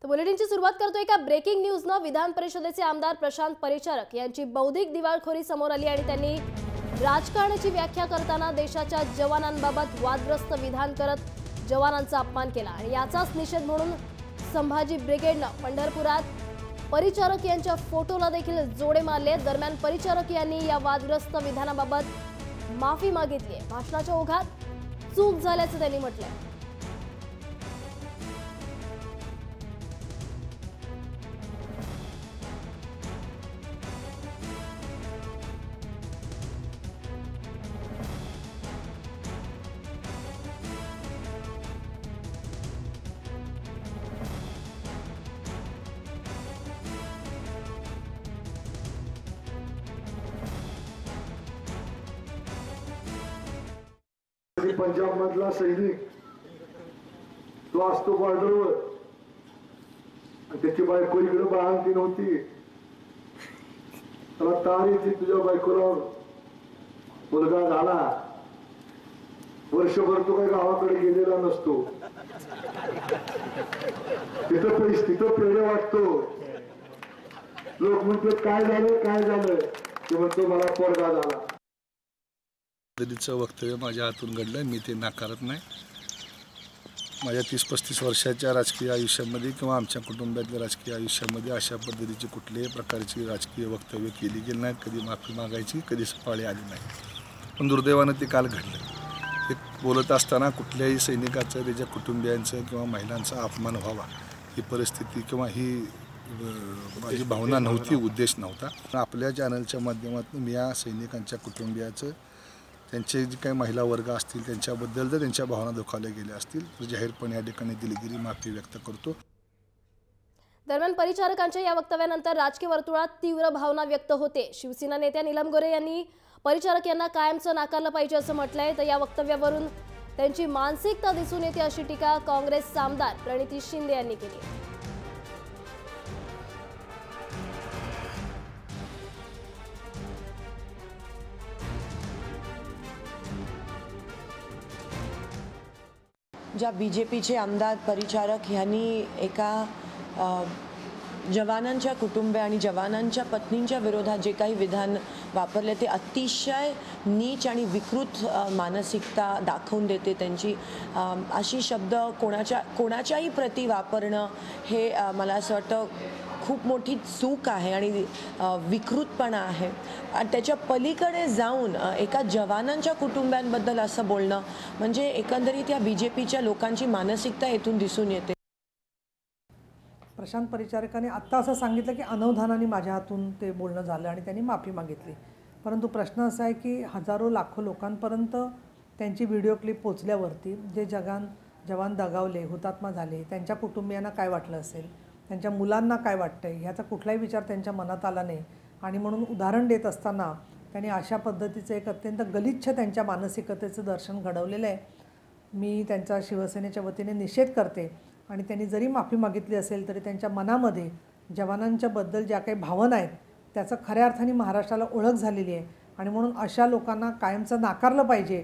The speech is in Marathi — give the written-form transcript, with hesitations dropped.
तर बुलेटिनची सुरुवात करतो एका ब्रेकिंग न्यूजनं। विधान परिषदेचे आमदार प्रशांत परिचारक यांची बौद्धिक दिवाळखोरी समोर आली आणि त्यांनी राजकारणाची व्याख्या करताना देशाच्या जवानांबाबत वादग्रस्त विधान करत जवानांचा अपमान केला आणि याचाच निषेध म्हणून संभाजी ब्रिगेडनं पंढरपुरात परिचारक यांच्या फोटोला देखील जोडे मारले। दरम्यान परिचारक यांनी या वादग्रस्त विधानाबाबत माफी मागितली आहे। भाषणाच्या ओघात चूक झाल्याचं त्यांनी म्हटलंय। पंजाब मधला सैनिक तो असतो बॉर्डरवर आणि त्याची बायको इकडे बाळंती नव्हती। त्याला तार येते, तुझ्या बायकोला मुलगा झाला, वर्षभर तो काही गावाकडे गेलेला नसतो, तिथं पेढे वाटतो। लोक म्हणतात काय झालं ते म्हणतो मला पोरगा झाला। पद्धतीचं वक्तव्य माझ्या हातून घडलं, मी ते नाकारत नाही। माझ्या 30-35 वर्षाच्या राजकीय आयुष्यामध्ये किंवा आमच्या कुटुंबातल्या राजकीय आयुष्यामध्ये अशा पद्धतीची कुठल्याही प्रकारची राजकीय वक्तव्य केली गेली नाही। कधी माफी मागायची, कधी सफाळी आली नाही। पण दुर्दैवानं ते काल घडलं। ते बोलत असताना कुठल्याही सैनिकाचं, त्याच्या कुटुंबियांचं किंवा महिलांचा अपमान व्हावा ही परिस्थिती किंवा ही माझी भावना नव्हती, उद्देश नव्हता। आपल्या चॅनलच्या माध्यमातून मी या सैनिकांच्या कुटुंबियाचं, त्यांचे जे काही महिला वर्ग असतील त्यांच्याबद्दल जर त्यांच्या भावना दुखावल्या गेल्या असतील तर जाहीरपणे या ठिकाणी दिलगिरी माफी व्यक्त करतो। दरम्यान परिचारकांच्या या वक्तव्यानंतर राजकीय वर्तुळात तीव्र भावना व्यक्त होते। शिवसेना नेत्या नीलम गोरे यांनी परिचारक यांना कायमचं नाकारलं पाहिजे असं म्हटलंय। तर या वक्तव्यावरून त्यांची मानसिकता दिसून येते अशी टीका काँग्रेस आमदार प्रणिती शिंदे यांनी केली। ज्या बीजेपीचे आमदार परिचारक यांनी एका जवानांच्या कुटुंब आणि जवानांच्या पत्नींच्या विरोधात जे काही विधान वापरले ते अतिशय नीच आणि विकृत मानसिकता दाखवून देते। त्यांची अशी शब्द कोणाच्याही प्रती वापरणं हे मला असं वाटतं खूप मोठी चूक आहे आणि विकृतपणा आहे। आणि त्याच्या पलीकडे जाऊन एका जवानांच्या कुटुंबांबद्दल असं बोलणं म्हणजे एकंदरीत या बीजेपीच्या लोकांची मानसिकता येथून दिसून येते। प्रशांत परिचारकाने आत्ता असं सांगितलं की अनवधानाने माझ्या हातून ते बोलणं झालं आणि त्यांनी माफी मागितली। परंतु प्रश्न असा आहे की हजारो लाखो लोकांपर्यंत त्यांची व्हिडिओ क्लिप पोचल्यावरती जे जवान दगावले, हुतात्मा झाले, त्यांच्या कुटुंबियांना काय वाटलं असेल, त्यांच्या मुलांना काय वाटतंय ह्याचा कुठलाही विचार त्यांच्या मनात आला नाही। आणि म्हणून उदाहरण देत असताना त्यांनी अशा पद्धतीचं एक अत्यंत गलिच्छ त्यांच्या मानसिकतेचं दर्शन घडवलेलं आहे। मी त्यांचा शिवसेनेच्या वतीने निषेध करते आणि त्यांनी जरी माफी मागितली असेल तरी त्यांच्या मनामध्ये जवानांच्याबद्दल ज्या काही भावना आहेत त्याचं खऱ्या अर्थाने महाराष्ट्राला ओळख झालेली आहे आणि म्हणून अशा लोकांना कायमचं नाकारलं पाहिजे।